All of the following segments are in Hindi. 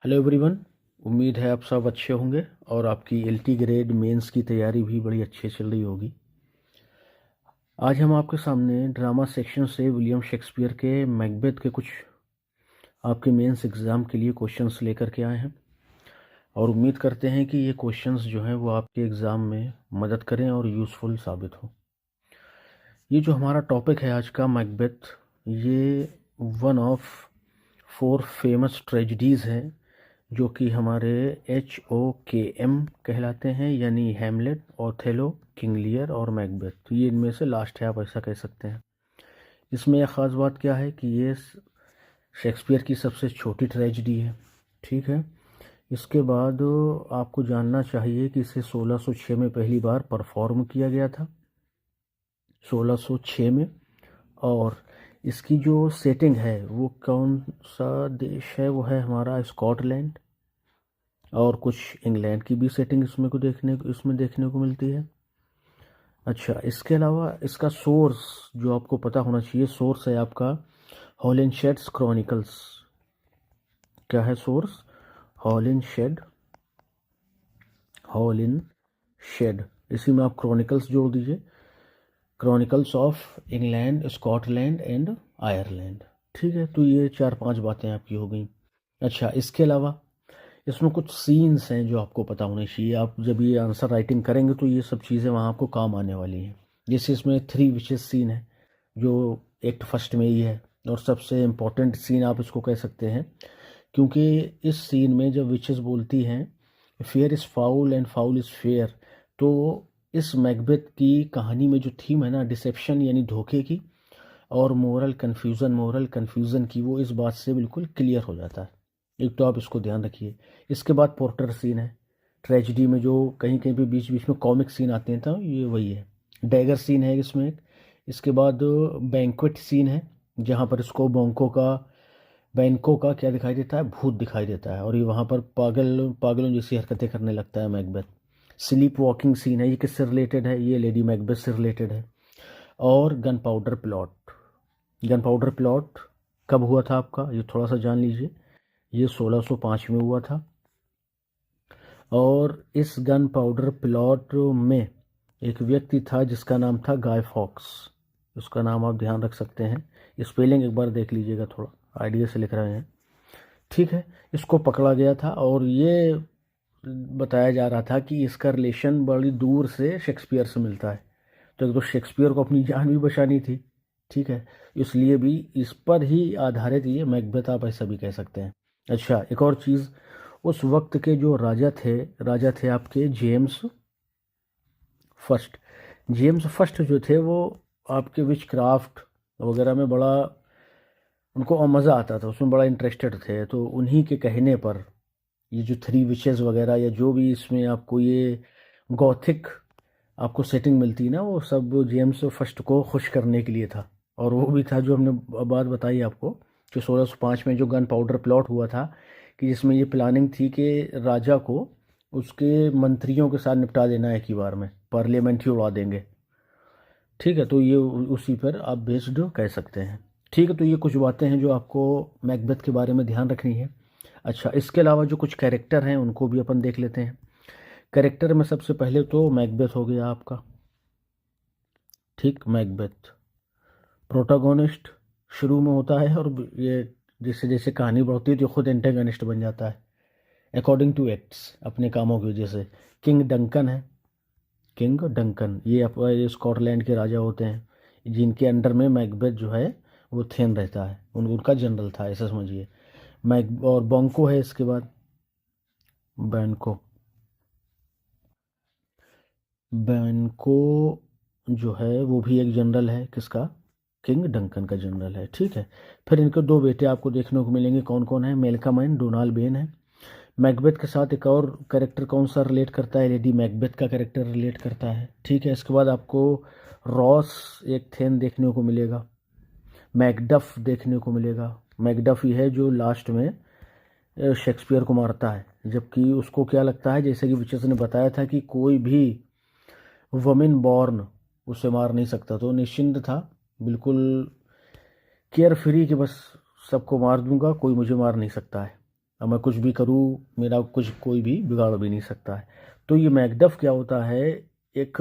Hello everyone. उम्मीद है आप सब अच्छे होंगे और आपकी एलटी ग्रेड मेंस की तैयारी भी बड़ी अच्छी चल रही होगी। आज हम आपके सामने ड्रामा सेक्शन से विलियम शेक्सपियर के मैकबेथ के कुछ आपके मेंस एग्ज़ाम के लिए क्वेश्चंस लेकर के आए हैं और उम्मीद करते हैं कि ये क्वेश्चंस जो हैं वो आपके एग्ज़ाम में मदद करें और यूज़फुल साबित हो। ये जो हमारा टॉपिक है आज का मैकबेथ, ये वन ऑफ 4 फेमस ट्रेजेडीज़ है जो कि हमारे HOKM कहलाते हैं, यानी हैमलेट, ओथेलो, किंग लियर और मैकबेथ। तो ये इनमें से लास्ट है, आप ऐसा कह सकते हैं। इसमें एक ख़ास बात क्या है कि ये शेक्सपियर की सबसे छोटी ट्रेजेडी है। ठीक है। इसके बाद आपको जानना चाहिए कि इसे 1606 में पहली बार परफॉर्म किया गया था, 1606 में। और इसकी जो सेटिंग है वो कौन सा देश है, वो है हमारा स्कॉटलैंड, और कुछ इंग्लैंड की भी सेटिंग इसमें देखने को मिलती है। अच्छा, इसके अलावा इसका सोर्स जो आपको पता होना चाहिए, सोर्स है आपका हॉलिनशेड्स क्रॉनिकल्स। क्या है सोर्स? हॉलिनशेड। इसी में आप क्रॉनिकल्स जोड़ दीजिए, chronicles of England, Scotland and Ireland. ठीक है, तो ये 4-5 बातें आपकी हो गई। अच्छा, इसके अलावा इसमें कुछ सीन्स हैं जो आपको पता होने चाहिए। आप जब ये आंसर राइटिंग करेंगे तो ये सब चीज़ें वहाँ आपको काम आने वाली हैं। जैसे इसमें 3 विचेस सीन है जो एक्ट फर्स्ट में ही है, और सबसे इम्पोर्टेंट सीन आप इसको कह सकते हैं, क्योंकि इस सीन में जब विचेस बोलती हैं fair is foul and foul is fair, तो इस मैकबेथ की कहानी में जो थीम है ना, डिसेप्शन यानी धोखे की, और मोरल कन्फ्यूज़न की, वो इस बात से बिल्कुल क्लियर हो जाता है। एक तो आप इसको ध्यान रखिए। इसके बाद पोर्टर सीन है ट्रेजिडी में, जो कहीं कहीं पे बीच बीच में कॉमिक सीन आते हैं, तो ये वही है। डैगर सीन है इसमें एक। इसके बाद बैंक्वेट सीन है जहाँ पर इसको बैंको का क्या दिखाई देता है, भूत दिखाई देता है, और ये वहाँ पर पागलों जैसी हरकतें करने लगता है मैकबेथ। स्लीप वॉकिंग सीन है, ये किससे रिलेटेड है? ये लेडी मैकबेथ से रिलेटेड है। और गन पाउडर प्लॉट कब हुआ था आपका, ये थोड़ा सा जान लीजिए। ये 1605 में हुआ था। और इस गन पाउडर प्लॉट में एक व्यक्ति था जिसका नाम था गाय फॉक्स। उसका नाम आप ध्यान रख सकते हैं। स्पेलिंग एक बार देख लीजिएगा, थोड़ा आइडिया से लिख रहे हैं। ठीक है। इसको पकड़ा गया था और ये बताया जा रहा था कि इसका रिलेशन बड़ी दूर से शेक्सपियर से मिलता है। तो एक तो शेक्सपियर को अपनी जान भी बचानी थी, ठीक है, इसलिए भी इस पर ही आधारित ये मैकबेथ, आप ऐसा भी कह सकते हैं। अच्छा, एक और चीज़, उस वक्त के जो राजा थे आपके जेम्स फर्स्ट जो थे, वो आपके विच क्राफ्ट वगैरह में बड़ा उनको मज़ा आता था, उसमें बड़ा इंटरेस्टेड थे। तो उन्हीं के कहने पर ये जो 3 विचेस वगैरह, या जो भी इसमें आपको ये गॉथिक आपको सेटिंग मिलती है ना, वो सब जेम्स फर्स्ट को खुश करने के लिए था। और वो भी था जो हमने बात बताई आपको कि 1605 में जो गन पाउडर प्लॉट हुआ था, कि जिसमें ये प्लानिंग थी कि राजा को उसके मंत्रियों के साथ निपटा देना है, एक ही बार में पार्लियामेंट ही उड़ा देंगे। ठीक है, तो ये उसी पर आप बेस्ड कह सकते हैं। ठीक है, तो ये कुछ बातें हैं जो आपको मैकबेथ के बारे में ध्यान रखनी है। अच्छा, इसके अलावा जो कुछ कैरेक्टर हैं उनको भी अपन देख लेते हैं। कैरेक्टर में सबसे पहले तो मैकबेथ हो गया आपका। ठीक, मैकबेथ प्रोटागोनिस्ट शुरू में होता है, और ये जैसे जैसे कहानी बढ़ती है तो खुद एंटेगनिस्ट बन जाता है अकॉर्डिंग टू एक्ट्स, अपने कामों की वजह से। किंग डंकन, ये स्कॉटलैंड के राजा होते हैं जिनके अंडर में मैकबेथ जो है वो थेन रहता है, उनका जनरल था, ऐसा समझिए। मैक और बॉन्को है इसके बाद, बैनको बैनको जो है वो भी एक जनरल है, किसका? किंग डंकन का जनरल है। ठीक है। फिर इनके 2 बेटे आपको देखने को मिलेंगे, कौन कौन है? मेलकम एंड डोनाल्ड बेन है। मैकबेथ के साथ एक और कैरेक्टर कौन सा रिलेट करता है? लेडी मैकबेथ का कैरेक्टर रिलेट करता है। ठीक है। इसके बाद आपको रॉस एक थेन देखने को मिलेगा, मैकडफ देखने को मिलेगा। मैकडफ ही है जो लास्ट में शेक्सपियर को मारता है, जबकि उसको क्या लगता है, जैसे कि विचेस ने बताया था, कि कोई भी वमेन बॉर्न उसे मार नहीं सकता। तो निश्चिंत था, बिल्कुल केयर फ्री, कि बस सबको मार दूंगा, कोई मुझे मार नहीं सकता है। अब मैं कुछ भी करूँ, मेरा कुछ कोई भी बिगाड़ भी नहीं सकता है। तो ये मैकडफ क्या होता है, एक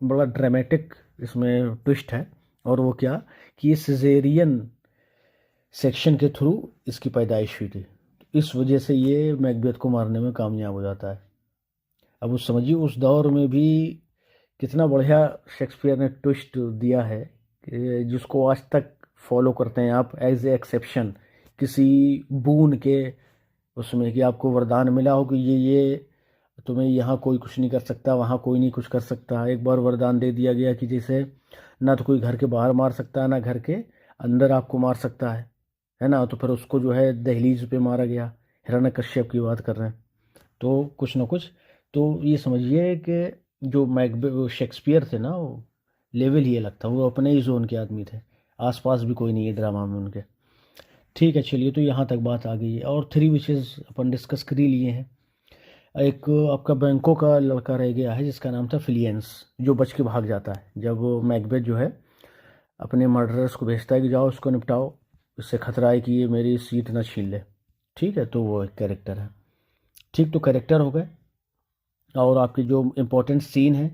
बड़ा ड्रामेटिक इसमें ट्विस्ट है। और वो क्या, कि ये सिजेरियन सेक्शन के थ्रू इसकी पैदाइश हुई थी। इस वजह से ये मैकबेथ को मारने में कामयाब हो जाता है। अब उस समझिए उस दौर में भी कितना बढ़िया शेक्सपियर ने ट्विस्ट दिया है, कि जिसको आज तक फॉलो करते हैं आप एज ए एक्सेप्शन किसी बून के उसमें, कि आपको वरदान मिला हो कि ये तुम्हें यहाँ कोई कुछ नहीं कर सकता, वहाँ कोई नहीं कुछ कर सकता। एक बार वरदान दे दिया गया कि जैसे ना तो कोई घर के बाहर मार सकता है, ना घर के अंदर आपको मार सकता है ना। तो फिर उसको जो है दहलीज पे मारा गया। हिरण्यकश्यप की बात कर रहे हैं। तो कुछ ना कुछ, तो ये समझिए कि जो शेक्सपियर थे ना, वो लेवल ही अलग था। वो अपने ही जोन के आदमी थे, आसपास भी कोई नहीं है ड्रामा में उनके। ठीक है, चलिए, तो यहाँ तक बात आ गई है। और थ्री विशेज़ अपन डिस्कस कर ही लिए हैं। एक आपका बैंकों का लड़का रह गया है जिसका नाम था फिलियंस, जो बच के भाग जाता है जब वो मैकबेथ जो है अपने मर्डरर्स को भेजता है कि जाओ उसको निपटाओ, इससे खतरा है कि ये मेरी सीट ना छीन ले। ठीक है, तो वो एक कैरेक्टर है। ठीक, तो कैरेक्टर हो गए। और आपके जो इम्पोर्टेंट सीन है,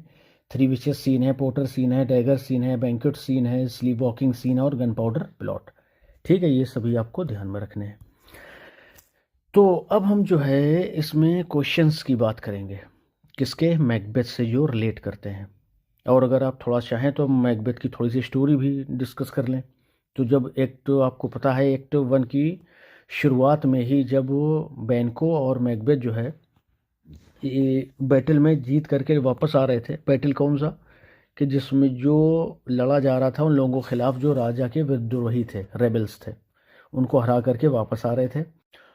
थ्री विशेस सीन है, पोर्टर सीन है, डैगर सीन है, बैंक्वेट सीन है, स्लीप वॉकिंग सीन है और गन पाउडर प्लॉट। ठीक है, ये सभी आपको ध्यान में रखने हैं। तो अब हम जो है इसमें क्वेश्चंस की बात करेंगे, किसके, मैकबेथ से जो रिलेट करते हैं। और अगर आप थोड़ा चाहें तो मैकबेथ की थोड़ी सी स्टोरी भी डिस्कस कर लें। तो जब एक्ट आपको पता है, एक्ट वन की शुरुआत में ही जब वो बैंको और मैकबेथ जो है ये बैटल में जीत करके वापस आ रहे थे, बैटल कौन सा, कि जिसमें जो लड़ा जा रहा था उन लोगों के खिलाफ जो राजा के विद्रोही थे, रेबल्स थे, उनको हरा करके वापस आ रहे थे।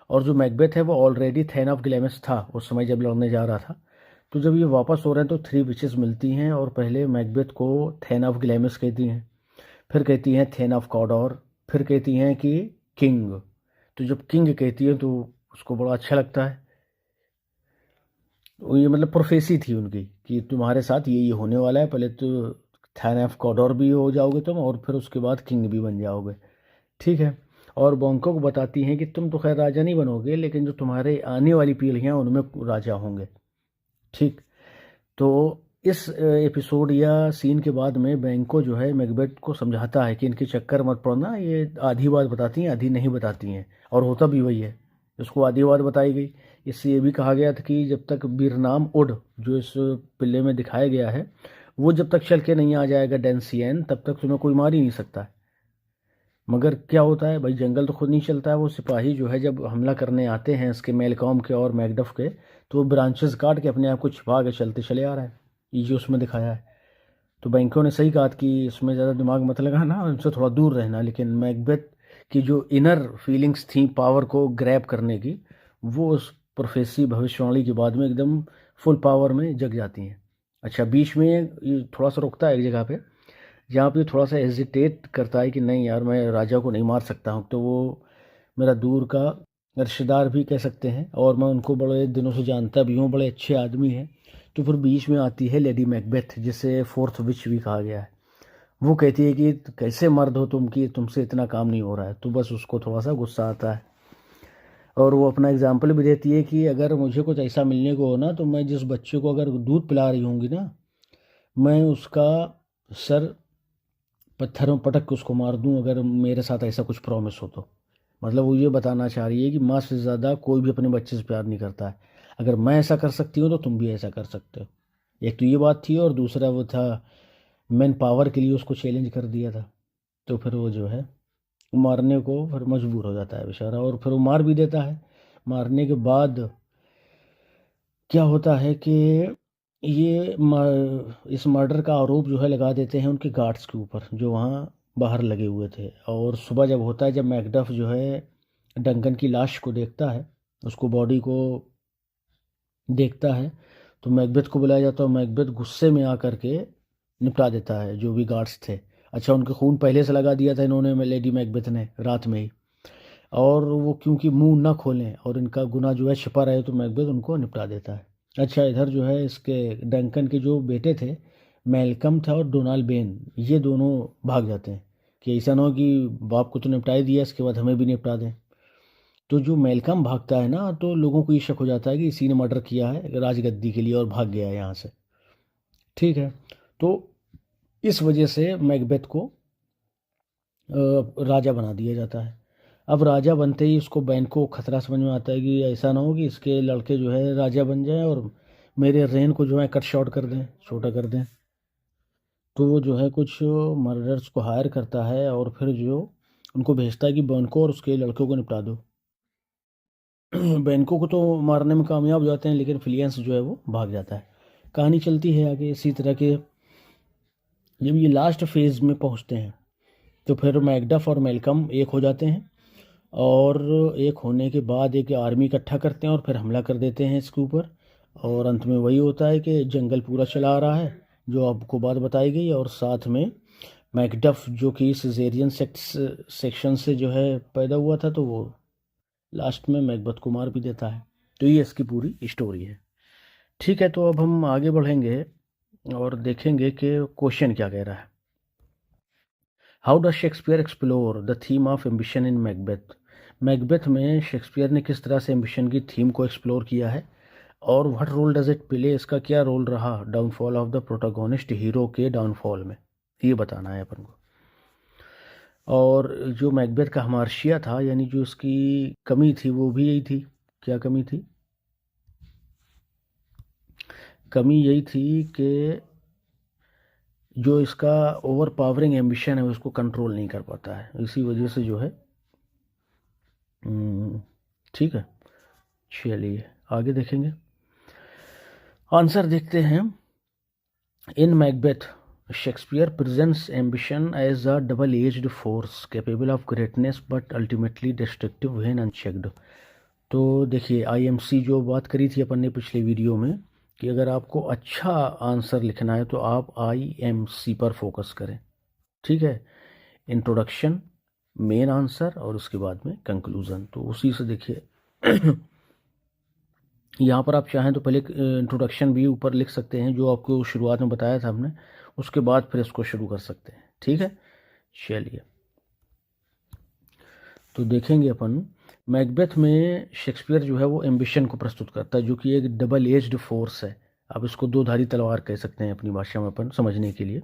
और जो मैकबेथ है वो ऑलरेडी थेन ऑफ ग्लैमिस था उस समय जब लड़ने जा रहा था। तो जब ये वापस हो रहे हैं तो थ्री विचेस मिलती हैं, और पहले मैकबेथ को थेन ऑफ ग्लैमिस कहती हैं, फिर कहती हैं थेन ऑफ कॉडोर, फिर कहती हैं कि किंग। तो जब किंग कहती है तो उसको बड़ा अच्छा लगता है। वो ये मतलब प्रोफेसी थी उनकी कि तुम्हारे साथ ये होने वाला है, पहले तो थैन ऑफ कॉडोर भी हो जाओगे तुम, और फिर उसके बाद किंग भी बन जाओगे। ठीक है। और बोंको को बताती हैं कि तुम तो खैर राजा नहीं बनोगे, लेकिन जो तुम्हारे आने वाली पीढ़ियाँ उनमें राजा होंगे। ठीक। तो इस एपिसोड या सीन के बाद में बैंको जो है मैकबेथ को समझाता है कि इनके चक्कर मत पड़ना, ये आधी बात बताती हैं आधी नहीं बताती हैं, और होता भी वही है। इसको आधी बात बताई गई। इससे ये भी कहा गया था कि जब तक बीरनाम उड, जो इस पिल्ले में दिखाया गया है, वो जब तक चल के नहीं आ जाएगा डेंसियन, तब तक तुम्हें कोई मार ही नहीं सकता है। मगर क्या होता है भाई, जंगल तो खुद नहीं चलता है। वो सिपाही जो है जब हमला करने आते हैं इसके मेलकॉम के और मैकडफ के, तो वो ब्रांचेस काट के अपने आप को छिपा के चलते चले आ रहा है। ये जो उसमें दिखाया है। तो बैंकों ने सही कहा कि इसमें ज़्यादा दिमाग मत लगाना, उनसे थोड़ा दूर रहना। लेकिन मैकबेथ की जो इनर फीलिंग्स थी पावर को ग्रैब करने की, वो उस प्रोफेसी भविष्यवाणी के बाद में एकदम फुल पावर में जग जाती हैं। अच्छा, बीच में ये थोड़ा सा रुकता है एक जगह पे, जहाँ पे थोड़ा सा हेजिटेट करता है कि नहीं यार, मैं राजा को नहीं मार सकता हूँ। तो वो मेरा दूर का रिश्तेदार भी कह सकते हैं, और मैं उनको बड़े दिनों से जानता भी हूँ, बड़े अच्छे आदमी हैं। तो फिर बीच में आती है लेडी मैकबेथ, जिसे फोर्थ विच भी कहा गया है। वो कहती है कि कैसे मर्द हो तुम, कि तुमसे इतना काम नहीं हो रहा है। तो बस उसको थोड़ा सा गुस्सा आता है, और वो अपना एग्जाम्पल भी देती है कि अगर मुझे कुछ ऐसा मिलने को हो ना, तो मैं जिस बच्चे को अगर दूध पिला रही होंगी ना, मैं उसका सर पत्थरों पटक के उसको मार दूं, अगर मेरे साथ ऐसा कुछ प्रॉमिस हो तो। मतलब वो ये बताना चाह रही है कि माँ से ज़्यादा कोई भी अपने बच्चे से प्यार नहीं करता है। अगर मैं ऐसा कर सकती हूँ तो तुम भी ऐसा कर सकते हो। एक तो ये बात थी, और दूसरा वो था मैन पावर के लिए उसको चैलेंज कर दिया था। तो फिर वो जो है मारने को फिर मजबूर हो जाता है बेचारा, और फिर वो मार भी देता है। मारने के बाद क्या होता है कि इस मर्डर का आरोप जो है लगा देते हैं उनके गार्ड्स के ऊपर, जो वहाँ बाहर लगे हुए थे। और सुबह जब होता है, जब मैकडफ जो है डंकन की लाश को देखता है, उसको बॉडी को देखता है, तो मैकबेथ को बुलाया जाता है। मैकबेथ गुस्से में आकर के निपटा देता है जो भी गार्ड्स थे। अच्छा, उनके खून पहले से लगा दिया था इन्होंने, लेडी मैकबेथ ने, रात में ही। और वो क्योंकि मुंह ना खोलें और इनका गुनाह जो है छिपा रहे, तो मैकबेथ उनको निपटा देता है। अच्छा, इधर जो है इसके डंकन के जो बेटे थे, मैलकम था और डोनाल्ड बेन, ये दोनों भाग जाते हैं कि ऐसा ना हो कि बाप को तो निपटा ही दिया, इसके बाद हमें भी निपटा दें। तो जो मेलकम भागता है ना, तो लोगों को ये शक हो जाता है कि इसी ने मर्डर किया है राजगद्दी के लिए और भाग गया है यहाँ से। ठीक है, तो इस वजह से मैकबेथ को राजा बना दिया जाता है। अब राजा बनते ही उसको बैन को खतरा समझ में आता है कि ऐसा ना हो कि इसके लड़के जो है राजा बन जाएं और मेरे रेन को जो है कट शॉर्ट कर दें, छोटा कर दें। तो वो जो है कुछ मर्डर्स को हायर करता है और फिर जो उनको भेजता है कि बैन को और उसके लड़कों को निपटा दो। बैंकों को तो मारने में कामयाब हो जाते हैं, लेकिन फिलियंस जो है वो भाग जाता है। कहानी चलती है आगे इसी तरह के। जब ये लास्ट फेज में पहुंचते हैं तो फिर मैकडफ और मेलकम एक हो जाते हैं, और एक होने के बाद एक आर्मी इकट्ठा करते हैं और फिर हमला कर देते हैं इसके ऊपर। और अंत में वही होता है कि जंगल पूरा चला आ रहा है, जो आपको बात बताई गई, और साथ में मैकडफ जो कि सिजेरियन सेक्शन से जो है पैदा हुआ था, तो वो लास्ट में मैकबथ को मार भी देता है। तो ये इसकी पूरी स्टोरी है। ठीक है, तो अब हम आगे बढ़ेंगे और देखेंगे कि क्वेश्चन क्या कह रहा है। How does Shakespeare explore the theme of ambition in Macbeth. Macbeth में शेक्सपियर ने किस तरह से एम्बिशन की थीम को एक्सप्लोर किया है, और what role does it play, इसका क्या रोल रहा downfall of the protagonist, hero के डाउनफॉल में, ये बताना है अपन को। और जो मैकबेथ का हमार्शिया था, यानी जो उसकी कमी थी, वो भी यही थी। क्या कमी थी? कमी यही थी कि जो इसका ओवर पावरिंग एम्बिशन है उसको कंट्रोल नहीं कर पाता है, इसी वजह से जो है। ठीक है, चलिए आगे देखेंगे। आंसर देखते हैं। In Macbeth Shakespeare presents ambition as a double edged force capable of greatness but ultimately destructive when unchecked. तो देखिए, आईएमसी जो बात करी थी अपन ने पिछले वीडियो में, कि अगर आपको अच्छा आंसर लिखना है तो आप आईएमसी पर फोकस करें। ठीक है, इंट्रोडक्शन, मेन आंसर और उसके बाद में कंक्लूजन। तो उसी से देखिए यहाँ पर आप चाहें तो पहले इंट्रोडक्शन भी ऊपर लिख सकते हैं, जो आपको शुरुआत में बताया था हमने, उसके बाद फिर इसको शुरू कर सकते हैं। ठीक है, चलिए तो देखेंगे अपन। मैकबेथ में शेक्सपियर जो है वो एम्बिशन को प्रस्तुत करता है, जो कि एक डबल एज्ड फोर्स है। आप इसको दो धारी तलवार कह सकते हैं अपनी भाषा में अपन समझने के लिए,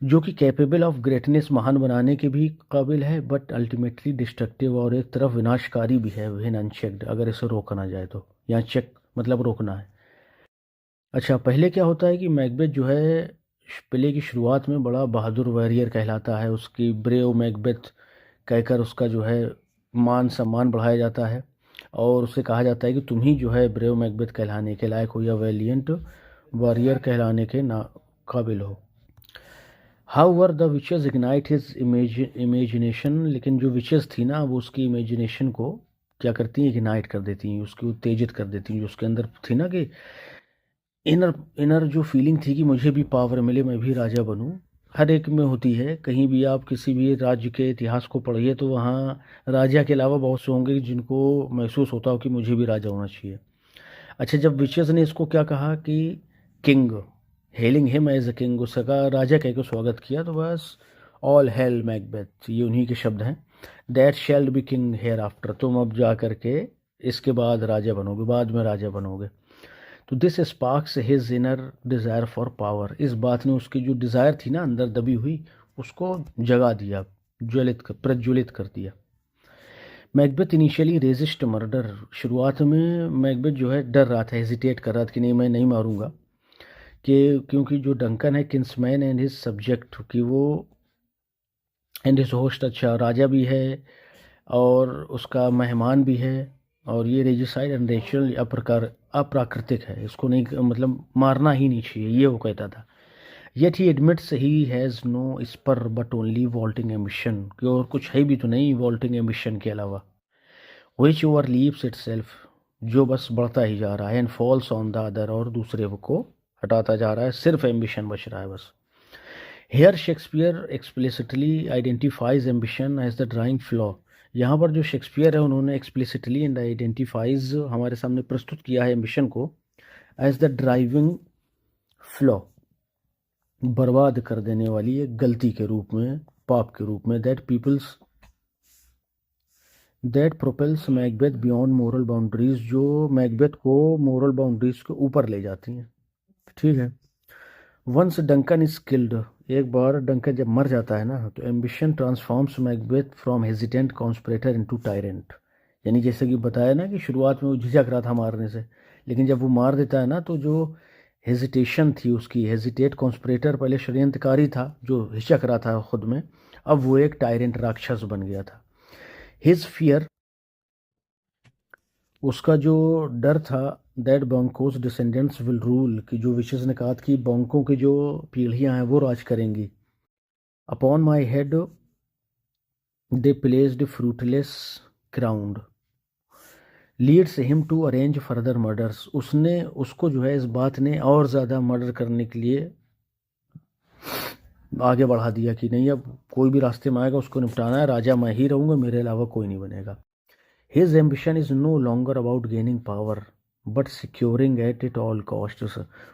जो कि कैपेबल ऑफ ग्रेटनेस, महान बनाने के भी काबिल है, बट अल्टीमेटली डिस्ट्रक्टिव, और एक तरफ विनाशकारी भी है व्हेन अनचेक्ड, अगर इसे रोका ना जाए तो। यहाँ चेक मतलब रोकना है। अच्छा, पहले क्या होता है कि मैकबेथ जो है प्ले की शुरुआत में बड़ा बहादुर वॉरियर कहलाता है, उसकी ब्रेव मैकबेथ कहकर उसका जो है मान सम्मान बढ़ाया जाता है, और उससे कहा जाता है कि तुम ही जो है ब्रेव मैकबेथ कहलाने के लायक हो, या वैलियंट वॉरियर कहलाने के ना काबिल हो। However the witches ignite his imagination, लेकिन जो विचेस थी ना, वो उसकी इमेजिनेशन को क्या करती हैं, इग्नाइट कर देती हैं, उसकी उत्तेजित कर देती हैं। जो उसके अंदर थी ना कि इनर इनर जो फीलिंग थी कि मुझे भी पावर मिले, मैं भी राजा बनूं, हर एक में होती है। कहीं भी आप किसी भी राज्य के इतिहास को पढ़िए तो वहाँ राजा के अलावा बहुत से होंगे जिनको महसूस होता हो कि मुझे भी राजा होना चाहिए। अच्छा, जब विचेस ने इसको क्या कहा कि king, hailing him as a king, उसका राजा कह के स्वागत किया, तो बस ऑल हेल मैकबेथ, ये उन्हीं के शब्द हैं। That shall be king hereafter, तुम अब जा करके इसके बाद राजा बनोगे, बाद में राजा बनोगे। तो this sparks his inner desire for power, इस बात ने उसकी जो डिज़ायर थी ना अंदर दबी हुई, उसको जगा दिया, प्रज्वलित कर दिया। मैकबेथ इनिशियली रेजिस्ट मर्डर, शुरुआत में मैकबेथ जो है डर रहा था, हेजिटेट कर रहा था कि नहीं, मैं नहीं मारूंगा, कि क्योंकि जो डंकन है किंग्समैन एंड हिज सब्जेक्ट, कि वो एंड हिज होस्ट, अच्छा राजा भी है और उसका मेहमान भी है, और ये रेजिसाइड एंड नेचुरल अप्राकृतिक है, इसको नहीं मतलब मारना ही नहीं चाहिए, ये वो कहता था। Yet he admits he has no spur but only vaulting ambition, कि और कुछ है भी तो नहीं वॉल्टिंग एम्बिशन के अलावा। विच ओवर लीव्स इट सेल्फ, जो बस बढ़ता ही जा रहा है, and falls on the other, और दूसरे को हटाता जा रहा है, सिर्फ एम्बिशन बच रहा है बस। Here Shakespeare explicitly identifies ambition as the driving flaw, यहाँ पर जो शेक्सपियर है उन्होंने एक्सप्लिसिटली एंड आइडेंटिफाइज हमारे सामने प्रस्तुत किया है एम्बिशन को एज द ड्राइविंग फ्लॉ, बर्बाद कर देने वाली एक गलती के रूप में, पाप के रूप में, that peoples that propels Macbeth beyond moral boundaries, जो मैकबेथ को मोरल बाउंड्रीज के ऊपर ले जाती हैं। ठीक है। वंस डंकन इज किल्ड, एक बार डंकन जब मर जाता है ना, तो ambition transforms Macbeth from hesitant conspirator into tyrant. यानी जैसे कि बताया ना कि शुरुआत में वो झिझक रहा था मारने से, लेकिन जब वो मार देता है ना, तो जो हेजिटेशन थी उसकी, हेजिटेट कॉन्स्पिरेटर पहले षड्यंत्रकारी था जो हिचक रहा था खुद में, अब वो एक टायरेंट राक्षस बन गया था। हिज फियर, उसका जो डर था, दैट बंकोस डिसेंडेंट्स विल रूल, कि जो विशेष ने कहा कि बंकों की जो पीढ़ियां हैं वो राज करेंगी। Upon my head they placed fruitless crown leads him to arrange further murders, उसने उसको जो है इस बात ने और ज़्यादा मर्डर करने के लिए आगे बढ़ा दिया कि नहीं, अब कोई भी रास्ते में आएगा उसको निपटाना है, राजा मैं ही रहूँगा, मेरे अलावा कोई नहीं बनेगा। His ambition is no longer about gaining power but securing at it all cost.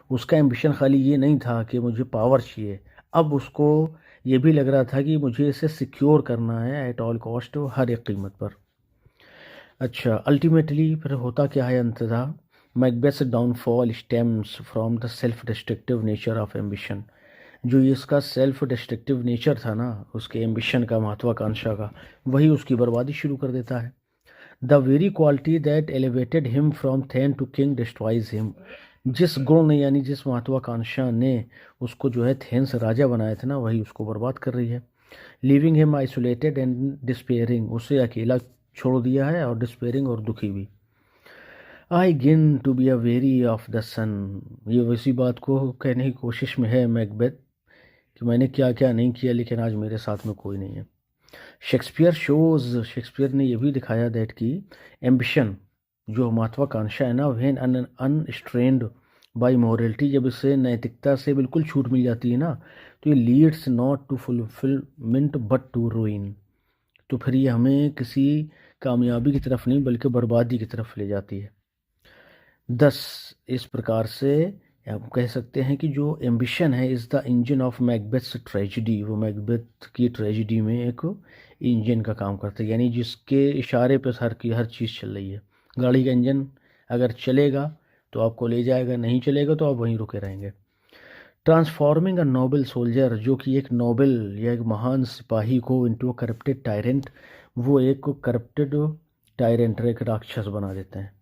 उसका एम्बिशन खाली ये नहीं था कि मुझे पावर चाहिए, अब उसको ये भी लग रहा था कि मुझे इसे सिक्योर करना है एट ऑल कॉस्ट, हर एक कीमत पर। अच्छा, अल्टीमेटली फिर होता क्या है अंततः, Macbeth's downfall stems from the self destructive nature of ambition, जो ये इसका सेल्फ डिस्ट्रक्टिव नेचर था ना, उसके एम्बिशन का, महत्वाकांक्षा का, वही उसकी बर्बादी शुरू कर देता है। The very quality that elevated him from thane to king destroys him, जिस गुण ने, यानी जिस महत्वाकांक्षा ने उसको जो है थेन से राजा बनाया था ना, वही उसको बर्बाद कर रही है। Living him isolated and despairing, उसे अकेला छोड़ दिया है और डिस्पेयरिंग और दुखी भी। I gin to be aweary of the sun, ये वैसी बात को कहने की कोशिश में है मैकबेथ कि मैंने क्या क्या नहीं किया, लेकिन आज मेरे साथ में कोई नहीं है। शेक्सपियर ने यह भी दिखाया दैट कि एम्बिशन, जो महत्वाकांक्षा है ना, व्हेन अनस्ट्रेन्ड बाय मोरलिटी, जब इसे नैतिकता से बिल्कुल छूट मिल जाती है ना, तो ये leads not to fulfilment but to ruin, तो फिर ये हमें किसी कामयाबी की तरफ नहीं बल्कि बर्बादी की तरफ ले जाती है। दस, इस प्रकार से आप कह सकते हैं कि जो एम्बिशन है is the engine of Macbeth's tragedy, वो मैकबेथ की ट्रेजिडी में एक इंजन का काम करता है, यानी जिसके इशारे पर हर चीज़ चल रही है। गाड़ी का इंजन अगर चलेगा तो आपको ले जाएगा, नहीं चलेगा तो आप वहीं रुके रहेंगे। ट्रांसफॉर्मिंग अ नोबल सोल्जर, जो कि एक नोबल या एक महान सिपाही को इनटू अ करप्टेड टायरेंट, वो एक करप्टेड टायरेंट, एक राक्षस बना देते हैं।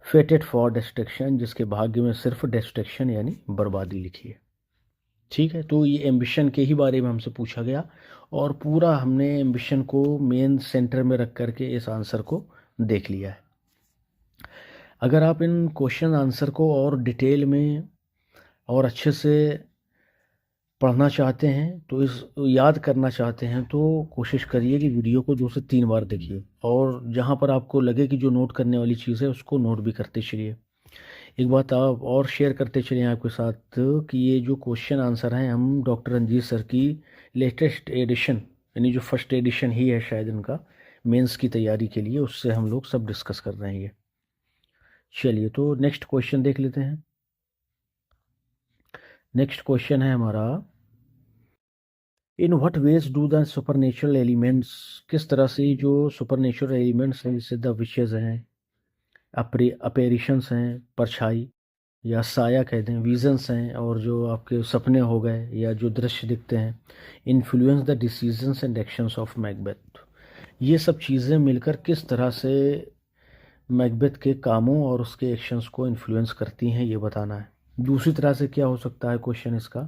फेटेड फॉर डिस्ट्रक्शन, जिसके भाग्य में सिर्फ डिस्ट्रक्शन यानी बर्बादी लिखी है। ठीक है, तो ये एम्बिशन के ही बारे में हमसे पूछा गया और पूरा हमने एम्बिशन को मेन सेंटर में रख करके इस आंसर को देख लिया है। अगर आप इन क्वेश्चन आंसर को और डिटेल में और अच्छे से पढ़ना चाहते हैं, तो इस याद करना चाहते हैं, तो कोशिश करिए कि वीडियो को 2 से 3 बार देखिए, और जहाँ पर आपको लगे कि जो नोट करने वाली चीज़ है उसको नोट भी करते चलिए। एक बात आप और शेयर करते चलिए आपके साथ कि ये जो क्वेश्चन आंसर हैं हम डॉक्टर रंजीत सर की लेटेस्ट एडिशन, यानी जो फर्स्ट एडिशन ही है शायद इनका मेंस की तैयारी के लिए, उससे हम लोग सब डिस्कस कर रहे हैं ये। चलिए, तो नेक्स्ट क्वेश्चन देख लेते हैं। नेक्स्ट क्वेश्चन है हमारा, in what ways do the supernatural elements, किस तरह से जो सुपरनेचुरल एलिमेंट्स हैं, जैसे द विशेज हैं, अपेरिशंस हैं, परछाई या साया कह दें, विजन्स हैं, और जो आपके सपने हो गए या जो दृश्य दिखते हैं, influence the decisions and actions of Macbeth, ये सब चीज़ें मिलकर किस तरह से मैकबेथ के कामों और उसके एक्शंस को इन्फ्लुएंस करती हैं, ये बताना है। दूसरी तरह से क्या हो सकता है क्वेश्चन इसका,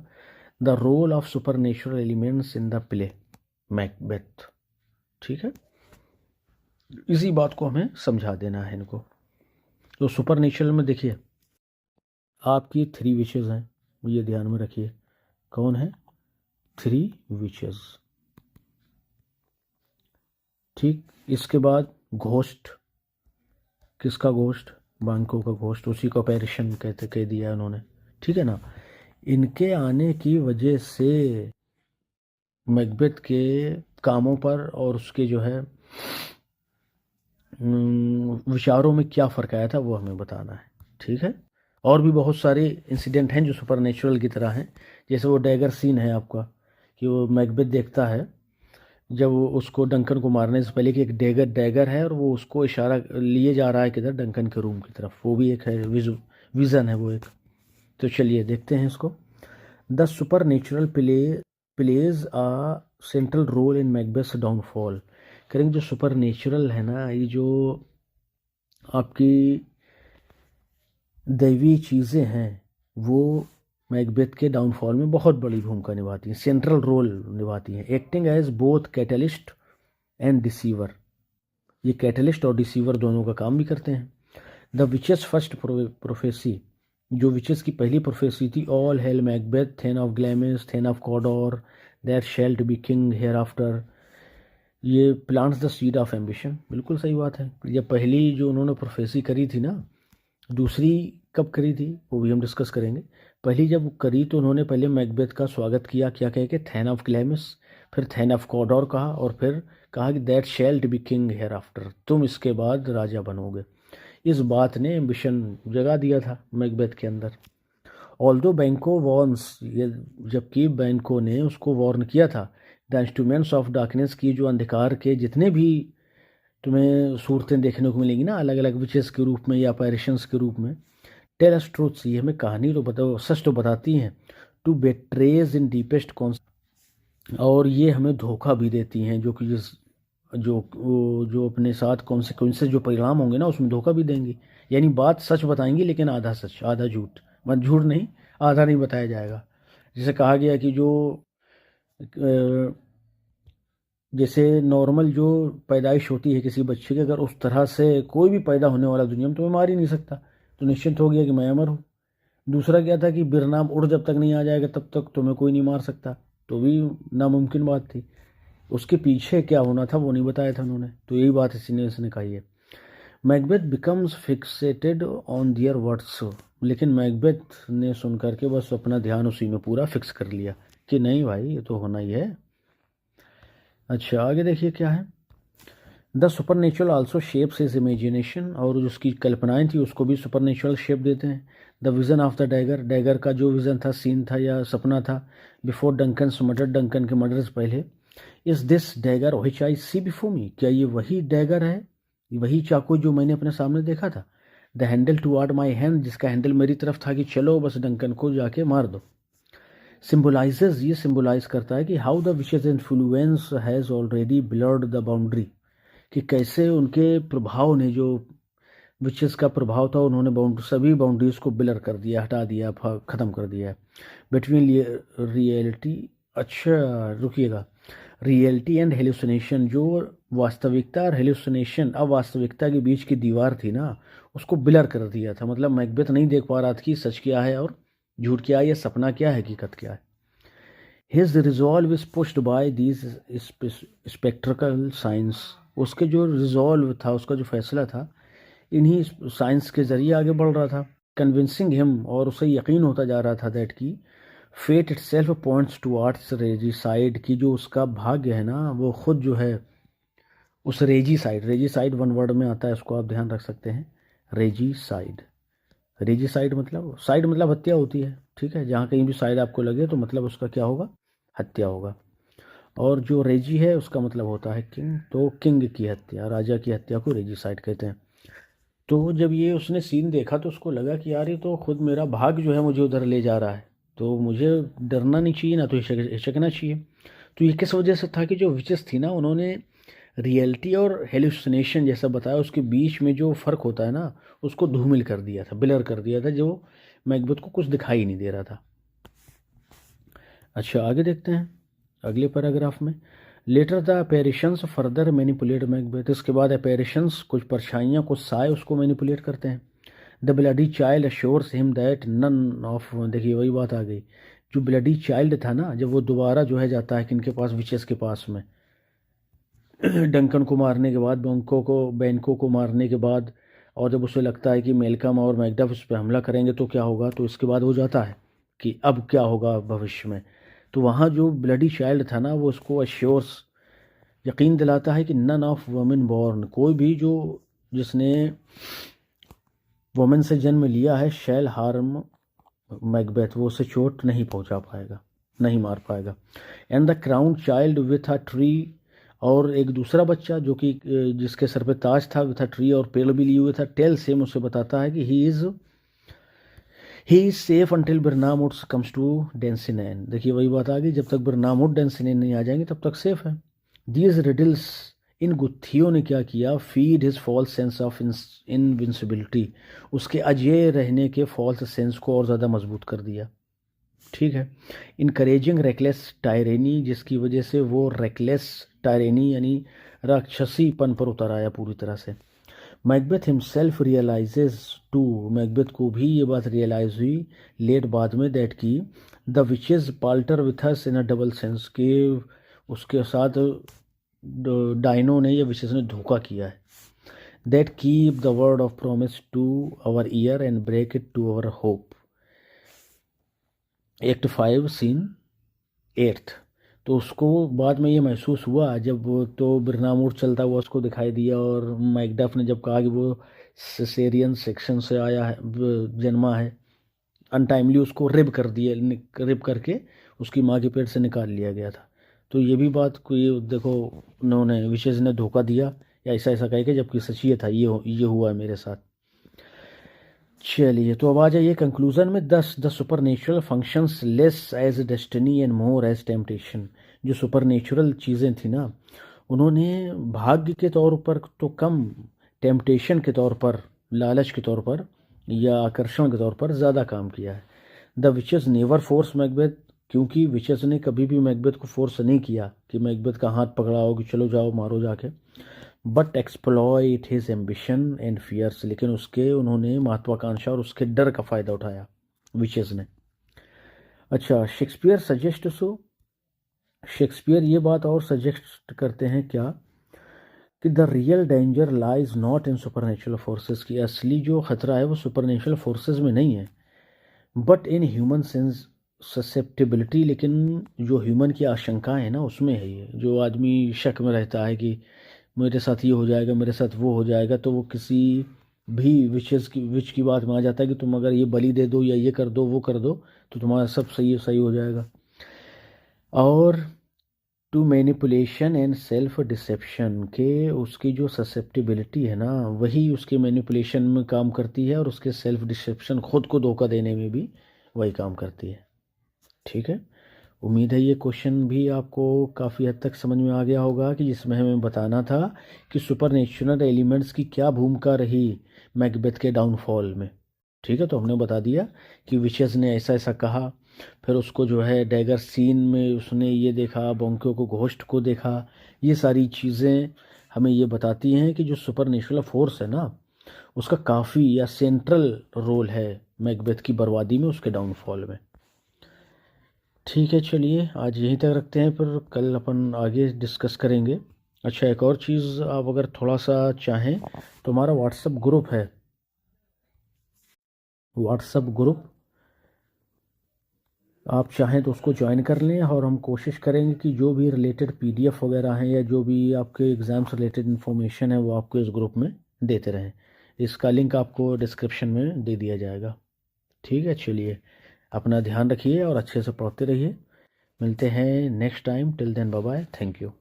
the role of supernatural elements in the play Macbeth. ठीक है, इसी बात को हमें समझा देना है इनको। तो सुपरनेचुरल में देखिए आपकी 3 विशेज हैं, ये ध्यान में रखिए। कौन है? 3 विशेज। ठीक, इसके बाद घोस्ट, किसका घोस्ट? बांको का घोस्ट, उसी को अपैरिशन कहते कह दिया उन्होंने। ठीक है ना, इनके आने की वजह से मैकबेथ के कामों पर और उसके जो है विचारों में क्या फ़र्क आया था वो हमें बताना है। ठीक है, और भी बहुत सारे इंसिडेंट हैं जो सुपरनेचुरल की तरह हैं, जैसे वो डैगर सीन है आपका, कि वो मैकबेथ देखता है जब वो उसको डंकन को मारने से पहले कि एक डैगर है और वो उसको इशारा लिए जा रहा है किधर, डंकन के रूम की तरफ, वो भी एक है विज़न है वो एक। तो चलिए देखते हैं इसको। The supernatural plays a central role in Macbeth downfall. करेंगे जो सुपर नेचुरल है ना, ये जो आपकी दैवीय चीज़ें हैं वो मैकबेथ के डाउनफॉल में बहुत बड़ी भूमिका निभाती हैं, सेंट्रल रोल निभाती हैं, acting as both catalyst and deceiver. ये कैटलिस्ट और डिसीवर दोनों का काम भी करते हैं। द विचेस फर्स्ट प्रोफेसी, जो विचेस की पहली प्रोफेसी थी, all hail Macbeth thane of Glamis thane of Cawdor that shalt be king hereafter, ये plants the seed of ambition. बिल्कुल सही बात है। ये पहली जो उन्होंने प्रोफेसी करी थी ना, दूसरी कब करी थी वो भी हम डिस्कस करेंगे। पहली जब करी तो उन्होंने पहले मैकबेथ का स्वागत किया, क्या कह के, थैन ऑफ ग्लैमिस, फिर थैन ऑफ कॉडोर कहा, और फिर कहा कि that shalt be king hereafter, तुम इसके बाद राजा बनोगे। इस बात ने एम्बिशन जगा दिया था मैकबेथ के अंदर। ऑल्दो बैंको वॉर्न्स, ये जबकि बैंको ने उसको वॉर्न किया था, द इंस्ट्रूमेंट्स ऑफ डार्कनेस की, जो अंधकार के जितने भी तुम्हें सूरतें देखने को मिलेंगी ना, अलग अलग विचेस के रूप में या अपैरिशंस के रूप में, टेल अस ट्रूथ्स, ये हमें कहानी तो बताओ, सच तो बताती हैं, टू बेट्रेज इन डीपेस्ट कॉन्स, और ये हमें धोखा भी देती हैं, जो कि जो अपने साथ कॉन्सिक्वेंसेस जो परिणाम होंगे ना उसमें धोखा भी देंगी। यानी बात सच बताएंगी लेकिन आधा सच आधा झूठ, मतलब झूठ नहीं, आधा नहीं बताया जाएगा। जैसे कहा गया कि जो जैसे नॉर्मल जो पैदाइश होती है किसी बच्चे की, अगर उस तरह से कोई भी पैदा होने वाला दुनिया में तुम्हें मार ही नहीं सकता, तो निश्चित हो गया कि मैं अमर हूँ। दूसरा क्या था कि बिरनाम उड़ जब तक नहीं आ जाएगा तब तक तुम्हें कोई नहीं मार सकता, तो भी नामुमकिन बात थी। उसके पीछे क्या होना था वो नहीं बताया था उन्होंने, तो यही बात इसने कही है। Macbeth becomes fixated on their words, लेकिन मैकबेथ ने सुन करके बस अपना ध्यान उसी में पूरा फिक्स कर लिया कि नहीं भाई ये तो होना ही है। अच्छा आगे देखिए क्या है। The super natural also shapes his imagination, और जो उसकी कल्पनाएं थी उसको भी सुपर नेचुरल शेप देते हैं। The vision of the dagger, dagger का जो विजन था, सीन था या सपना था, बिफोर डंकन मर्डर, डंकन के मर्डर से पहले, is this dagger which I see before me, क्या ये वही डैगर है, वही चाकू जो मैंने अपने सामने देखा था। The handle toward my hand, जिसका हैंडल मेरी तरफ था कि चलो बस डंकन को जाके मार दो। सिम्बोलाइजेज, ये सिम्बोलाइज करता है कि how the witches influence has already blurred the boundary, कि कैसे उनके प्रभाव ने, जो विचेस का प्रभाव था, उन्होंने सभी बाउंड्रीज को ब्लर कर दिया, हटा दिया, ख़त्म कर दिया बिटवीन रियलिटी। अच्छा रुकिएगा, रियलिटी एंड हेलुसिनेशन, जो वास्तविकता और हेलुसिनेशन, अवास्तविकता के बीच की दीवार थी ना, उसको ब्लर कर दिया था। मतलब मैकबेथ नहीं देख पा रहा था कि सच क्या है और झूठ क्या है, या सपना क्या है, हकीकत क्या है। His resolve is pushed by these spectral signs, उसके जो रिजॉल्व था, उसका जो फैसला था, इन्हीं साइंस के जरिए आगे बढ़ रहा था। कन्विंसिंग हिम, और उसे यकीन होता जा रहा था दैट की fate itself points towards regicide, की जो उसका भाग्य है ना वो खुद जो है उस रेजिसाइड वन वर्ड में आता है, उसको आप ध्यान रख सकते हैं, रेजिसाइड। रेजिसाइड मतलब, साइड मतलब हत्या होती है, ठीक है, जहाँ कहीं भी साइड आपको लगे तो मतलब उसका क्या होगा, हत्या होगा। और जो रेजी है उसका मतलब होता है किंग, तो किंग की हत्या, राजा की हत्या को रेजिसाइड कहते हैं। तो जब ये उसने सीन देखा तो उसको लगा कि यार ये तो खुद मेरा भाग जो है मुझे उधर ले जा रहा है, तो मुझे डरना नहीं चाहिए ना तो हिचकना चाहिए। तो ये किस वजह से था कि जो विचेस थी ना, उन्होंने रियलिटी और हेलुसिनेशन जैसा बताया, उसके बीच में जो फ़र्क होता है ना उसको धूमिल कर दिया था, ब्लर कर दिया था, जो मैकबेथ को कुछ दिखाई नहीं दे रहा था। अच्छा आगे देखते हैं अगले पैराग्राफ में। Later the apparitions further manipulate Macbeth, इसके बाद अपैरिशंस, कुछ परछाइयाँ, कुछ साए उसको मैनिपुलेट करते हैं। The bloody child assures him that none of, देखिए वही बात आ गई, जो ब्लडी चाइल्ड था ना, जब वो दोबारा जो है जाता है किनके पास, विचेस के पास में, डंकन को मारने के बाद, बैंको को मारने के बाद, और जब उसे लगता है कि मेलकम और मैकडफ उस पर हमला करेंगे तो क्या होगा, तो इसके बाद वो जाता है कि अब क्या होगा भविष्य में। तो वहाँ जो ब्लडी चाइल्ड था ना वो उसको अश्योर्स, यकीन दिलाता है कि नन ऑफ वुमेन बॉर्न, कोई भी जो जिसने वुमेन से जन्म लिया है, शैल हार्म मैकबेथ, वो उसे चोट नहीं पहुंचा पाएगा, नहीं मार पाएगा। And the crown child with a tree और एक दूसरा बच्चा जो कि जिसके सर पे ताज था, था ट्री और पेड़ भी लिए हुए था, टेल सेम उसे बताता है कि he is safe until Birnam Wood comes to Dunsinane. देखिए वही बात आ गई, जब तक बिरनामुड डेंसिनेन नहीं आ जाएंगे तब तक सेफ है। दीज रिडल्स, इन गुत्थियों ने क्या किया, feed his false sense of invincibility, उसके अजेय रहने के फॉल्स सेंस को और ज़्यादा मजबूत कर दिया। ठीक है। इनकरेजिंग रेकलेस टायरेनी, जिसकी वजह से वो रेकलेस टायरेनी यानी राक्षसीपन पर उतर आया पूरी तरह से। Macbeth himself realises too, Macbeth को भी ये बात रियलाइज हुई लेट बाद में दैट की the witches palter with us in a double sense, के उसके साथ डाइनो ने या विचेज ने धोखा किया है। That keep the word of promise to our ear and break it to our hope. Act 5 scene 8। तो उसको बाद में ये महसूस हुआ जब तो बिरनामुड चलता हुआ उसको दिखाई दिया, और मैकडफ ने जब कहा कि वो सिसेरियन सेक्शन से आया है, जन्मा है, अनटाइमली उसको रिब कर दिया, रिब करके उसकी माँ के पेट से निकाल लिया गया था। तो ये भी बात को ये देखो, उन्होंने विशेष ने धोखा दिया या ऐसा ऐसा कह के, जबकि सच ये था, ये हुआ है मेरे साथ। चलिए तो अब आ जाइए कंक्लूजन में। The supernatural functions less as destiny and more as temptation. जो सुपर नेचुरल चीज़ें थी ना, उन्होंने भाग्य के तौर पर तो कम, टेम्पटेशन के तौर पर, लालच के तौर पर या आकर्षण के तौर पर ज़्यादा काम किया है। The witches never force Macbeth, क्योंकि विचेस ने कभी भी मैकबेथ को फोर्स नहीं किया कि मैकबेथ का हाथ पकड़ा हो कि चलो जाओ मारो जाके, but exploit his ambition and fears, लेकिन उन्होंने महत्वाकांक्षा और उसके डर का फ़ायदा उठाया विचेस ने। अच्छा, शेक्सपियर सजेस्ट सो, शेक्सपियर ये बात और सजेस्ट करते हैं क्या कि the real danger lies not in supernatural forces, की असली जो खतरा है वो सुपरनेचुरल फोर्सेस में नहीं है, but in human sense susceptibility, लेकिन जो ह्यूमन की आशंकाएं हैं ना उसमें है ये। जो आदमी शक में रहता है कि मेरे साथ ये हो जाएगा, मेरे साथ वो हो जाएगा, तो वो किसी भी विच की बात में आ जाता है कि तुम अगर ये बलि दे दो या ये कर दो वो कर दो तो तुम्हारा सब सही सही हो जाएगा। और to manipulation and self deception के, उसकी जो ससेप्टिबिलिटी है ना वही उसके मैनिपुलेशन में काम करती है, और उसके सेल्फ डिसेप्शन, खुद को धोखा देने में भी वही काम करती है। ठीक है, उम्मीद है ये क्वेश्चन भी आपको काफ़ी हद तक समझ में आ गया होगा, कि जिसमें हमें बताना था कि सुपर नेचुरल एलिमेंट्स की क्या भूमिका रही मैकबेथ के डाउनफॉल में। ठीक है, तो हमने बता दिया कि विचेस ने ऐसा ऐसा कहा, फिर उसको जो है डैगर सीन में उसने ये देखा, बोंको को घोस्ट को देखा। ये सारी चीज़ें हमें ये बताती हैं कि जो सुपर नेचुरल फोर्स है ना उसका काफ़ी या सेंट्रल रोल है मैकबेथ की बर्बादी में, उसके डाउनफॉल में। ठीक है, चलिए आज यहीं तक रखते हैं, फिर कल अपन आगे डिस्कस करेंगे। अच्छा, एक और चीज़ आप अगर थोड़ा सा चाहें तो हमारा व्हाट्सएप ग्रुप है, व्हाट्सएप ग्रुप आप चाहें तो उसको ज्वाइन कर लें, और हम कोशिश करेंगे कि जो भी रिलेटेड पीडीएफ वगैरह हैं या जो भी आपके एग्ज़ाम से रिलेटेड इन्फॉर्मेशन है वो आपको इस ग्रुप में देते रहें। इसका लिंक आपको डिस्क्रिप्शन में दे दिया जाएगा। ठीक है, चलिए अपना ध्यान रखिए और अच्छे से पढ़ते रहिए। मिलते हैं next time, till then bye bye, thank you.